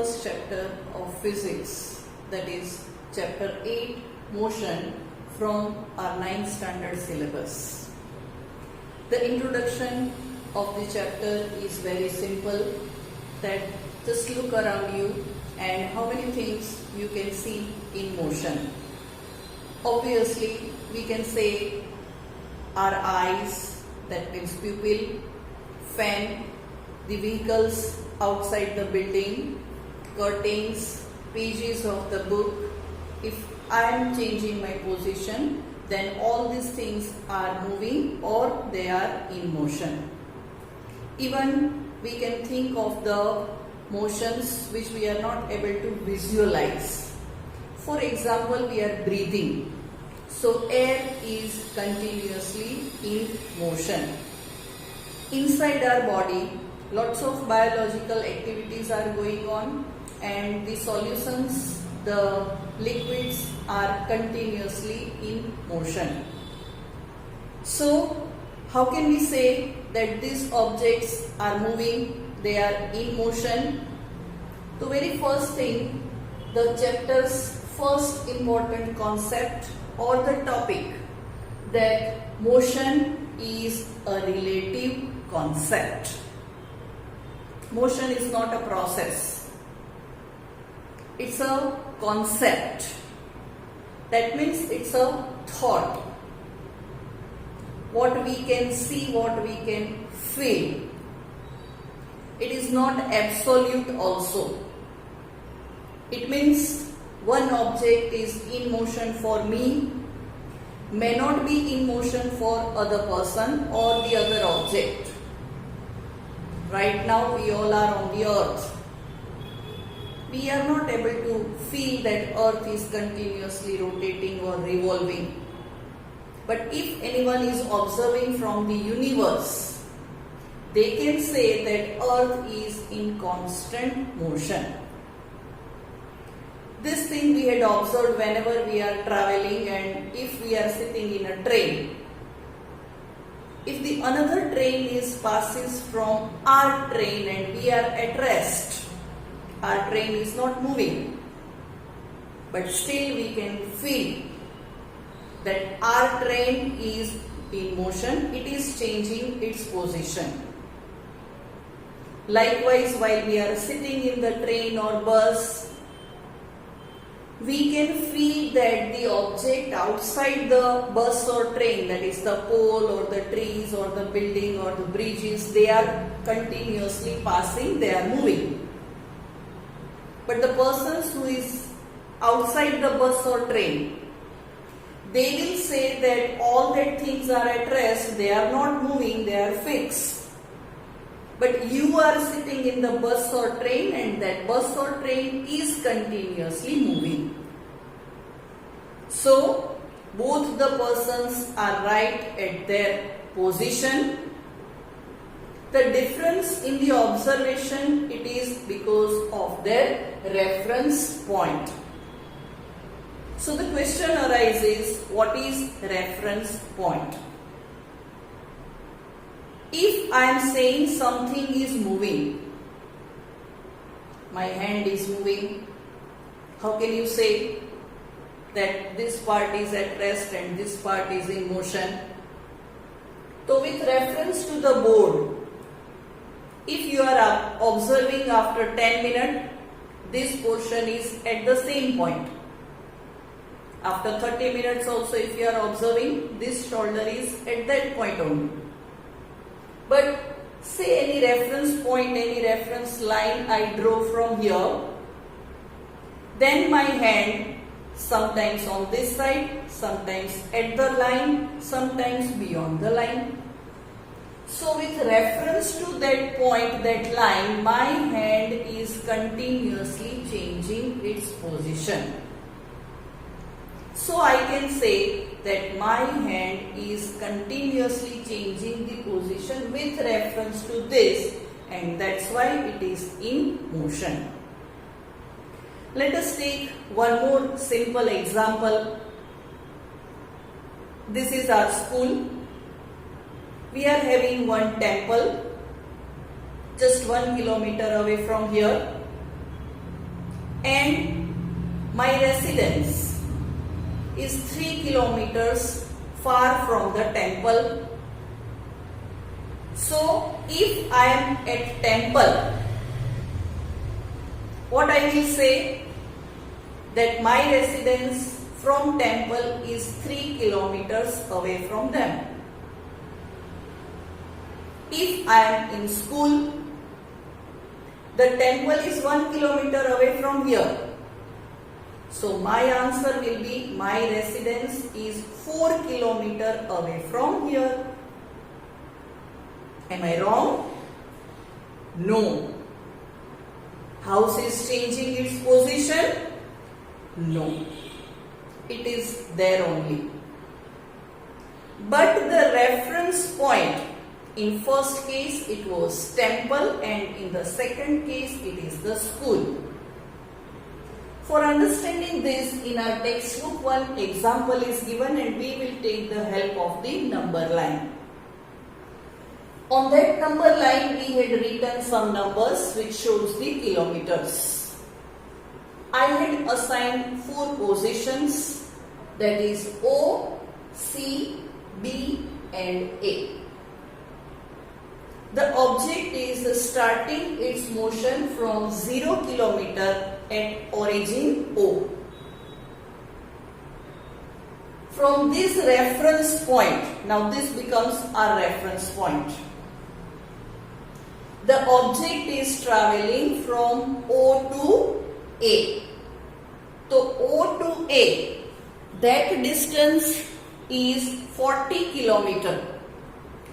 first chapter of physics, that is chapter 8, motion, from our 9th standard syllabus. The introduction of the chapter is very simple, that just look around you and how many things you can see in motion. Obviously, we can say our eyes, that means pupil, fan, the vehicles outside the building, curtains, pages of the book. If I am changing my position, then all these things are moving or they are in motion. Even we can think of the motions which we are not able to visualize. For example, we are breathing. So air is continuously in motion. Inside our body, lots of biological activities are going on, and the solutions, the liquids are continuously in motion. So how can we say that these objects are moving, they are in motion? The very first thing, the chapter's first important concept or the topic, that motion is a relative concept. Motion is not a process. It's a concept. That means it's a thought. What we can see, what we can feel. It is not absolute also. It means one object is in motion for me, may not be in motion for other person or the other object. Right now we all are on the earth. We are not able to feel that earth is continuously rotating or revolving. But if anyone is observing from the universe, they can say that earth is in constant motion. This thing we had observed whenever we are traveling, and if we are sitting in a train. If the another train passes from our train and we are at rest, our train is not moving, but still we can feel that our train is in motion, it is changing its position. Likewise, while we are sitting in the train or bus, we can feel that the object outside the bus or train, that is the pole or the trees or the building or the bridges, they are continuously passing, they are moving. But the persons who is outside the bus or train, they will say that all that things are at rest, they are not moving, they are fixed. But you are sitting in the bus or train, and that bus or train is continuously moving. So, both the persons are right at their position. The difference in the observation, it is because of their reference point. So the question arises, what is reference point? If I am saying something is moving, my hand is moving, how can you say that this part is at rest and this part is in motion? So with reference to the board, if you are observing after 10 minutes, this portion is at the same point. After 30 minutes also, if you are observing, this shoulder is at that point only. But say any reference point, any reference line I draw from here, then my hand sometimes on this side, sometimes at the line, sometimes beyond the line. So with reference to that point, that line, my hand is continuously changing its position. So I can say that my hand is continuously changing the position with reference to this, and that's why it is in motion. Let us take one more simple example. This is our school. We are having one temple just 1 kilometer away from here. and my residence is 3 kilometers far from the temple. So if I am at temple, what I will say, that my residence from temple is 3 kilometers away from them. If I am in school, the temple is 1 kilometer away from here. So my answer will be, my residence is 4 kilometers away from here. Am I wrong? No. House is changing its position? No. It is there only. But the reference point, in first case it was temple and in the second case it is the school. For understanding this, in our textbook one example is given and we will take the help of the number line. On that number line we had written some numbers which shows the kilometers. I had assigned 4 positions, that is O, C, B and A. The object is starting its motion from 0 kilometer at origin O. From this reference point, now this becomes our reference point. The object is traveling from O to A. So O to A, that distance is 40 kilometer.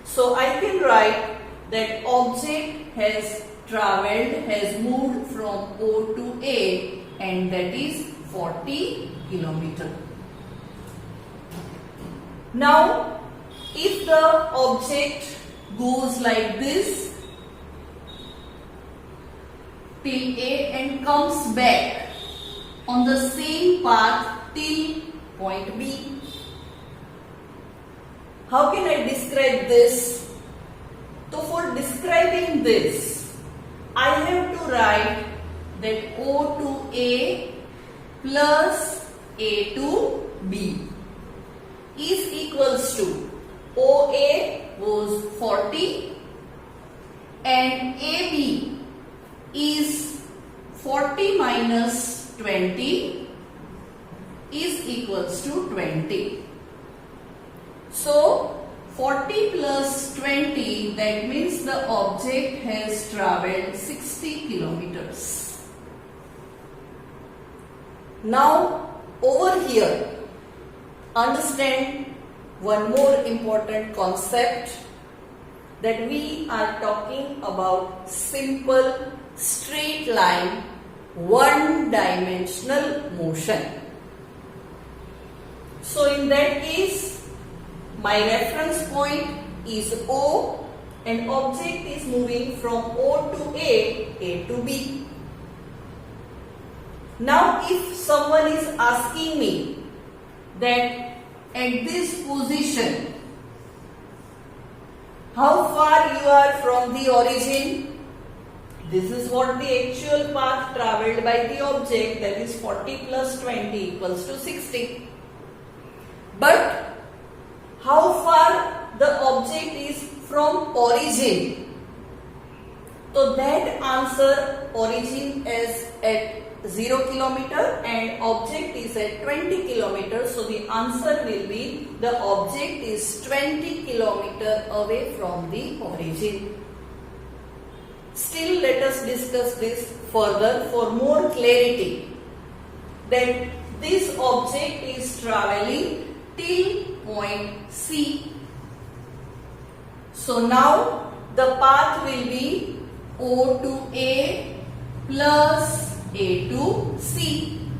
So I can write that object has moved from O to A and that is 40 kilometer. Now if the object goes like this till A and comes back on the same path till point B, how can I describe this? So for describing this, I have to write that O to A plus A to B is equals to OA was 40 and AB is 40 minus 20 is equals to 20. So 40 plus 20, that means the object has travelled 60 kilometers. Now over here, understand one more important concept, that we are talking about simple straight line one-dimensional motion. So in that case, my reference point is O and object is moving from O to A to B. Now if someone is asking me that at this position, how far you are from the origin? This is what the actual path travelled by the object, that is 40 plus 20 equals to 60. But how far the object is from origin? So that answer, origin is at 0 kilometer and object is at 20 kilometers. So the answer will be, the object is 20 kilometer away from the origin. Still let us discuss this further for more clarity, that this object is travelling till point C. So now the path will be O to A plus A to C.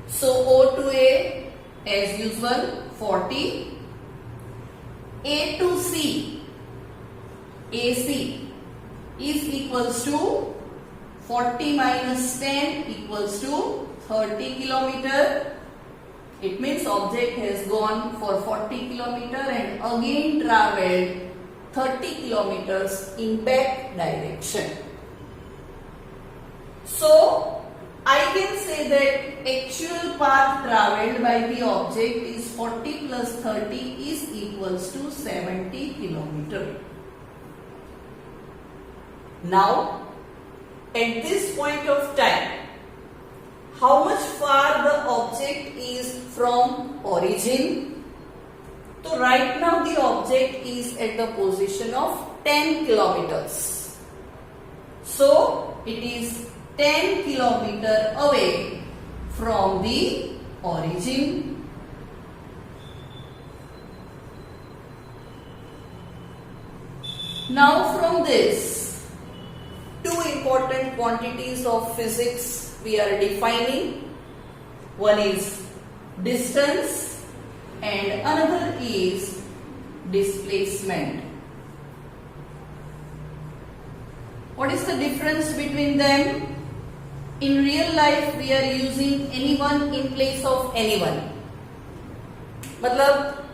So O to A as usual 40, A to C, AC is equals to 40 minus 10 equals to 30 kilometer. It means object has gone for 40 kilometer and again travelled 30 kilometers in back direction. So I can say that actual path travelled by the object is 40 plus 30 is equals to 70 kilometer. Now, at this point of time, how much far the object is from origin? So right now the object is at the position of 10 kilometers. So it is 10 kilometer away from the origin. Now from this, two important quantities of physics we are defining. One is distance and another is displacement. What is the difference between them? In real life we are using anyone in place of anyone. Matlab,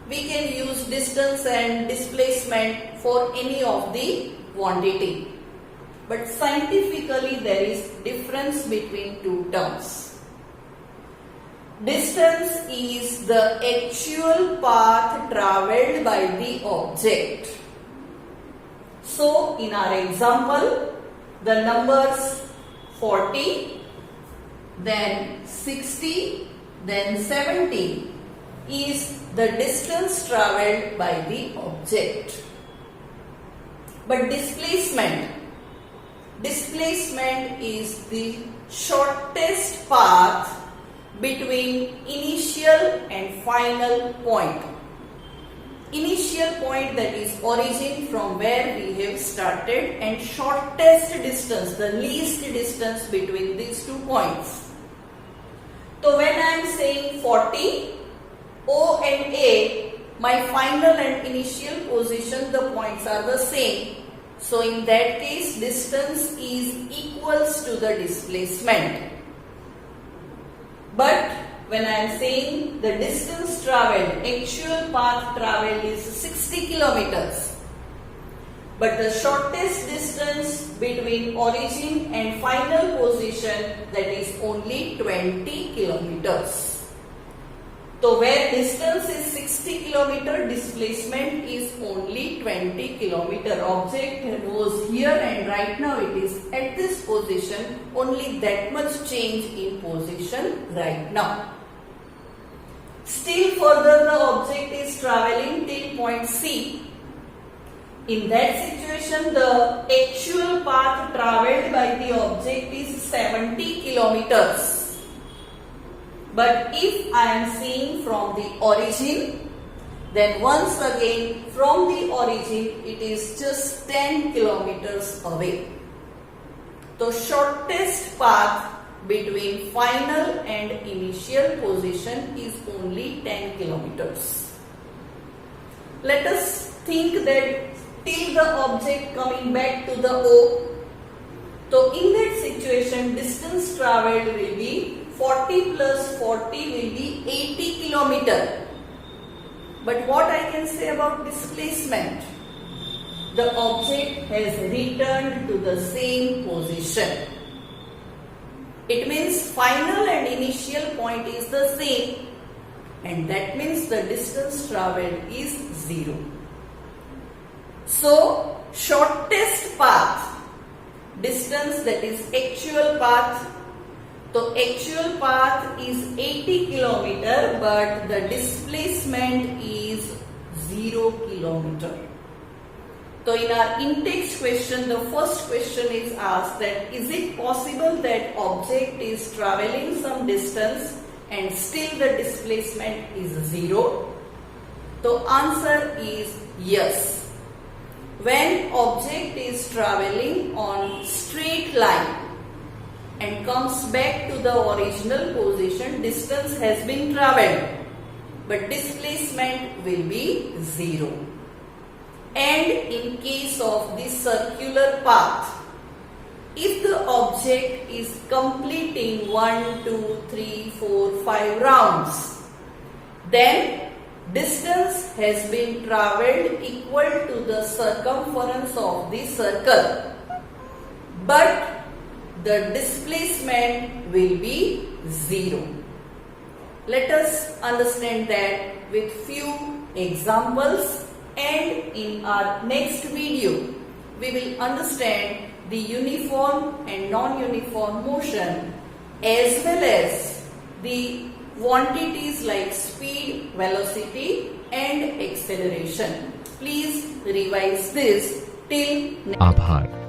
we can use distance and displacement for any of the quantity. But scientifically there is difference between two terms. Distance is the actual path travelled by the object. So in our example, the numbers 40, then 60, then 70 is the distance travelled by the object. But displacement is the shortest path between initial and final point. Initial point, that is origin from where we have started, and shortest distance, the least distance between these 2 points. So when I am saying 40, O and A, my final and initial position, the points are the same. So in that case, distance is equals to the displacement. But when I am saying the distance travelled, actual path travelled is 60 kilometers. But the shortest distance between origin and final position, that is only 20 kilometers. So where distance is 60 kilometer, displacement is only 20 kilometer. Object was here and right now it is at this position, only that much change in position right now. Still further the object is travelling till point C. In that situation, the actual path travelled by the object is 70 kilometers. But if I am seeing from the origin, then once again from the origin it is just 10 kilometers away. The shortest path between final and initial position is only 10 kilometers. Let us think that till the object coming back to the O. So in that situation, distance travelled will be 40 plus 40 will be 80 kilometer. But what I can say about displacement? The object has returned to the same position. It means final and initial point is the same, and that means the distance travelled is 0. So shortest path, distance, that is actual path. So actual path is 80 kilometer, but the displacement is 0 kilometer. So in our in-text question, the first question is asked that is it possible that object is travelling some distance and still the displacement is 0? So answer is yes. When object is travelling on straight line and comes back to the original position, distance has been travelled, but displacement will be 0. And in case of the circular path, if the object is completing 1, 2, 3, 4, 5 rounds, then distance has been travelled equal to the circumference of the circle. But the displacement will be 0. Let us understand that with few examples, and in our next video we will understand the uniform and non-uniform motion as well as the quantities like speed, velocity and acceleration. Please revise this till आभार।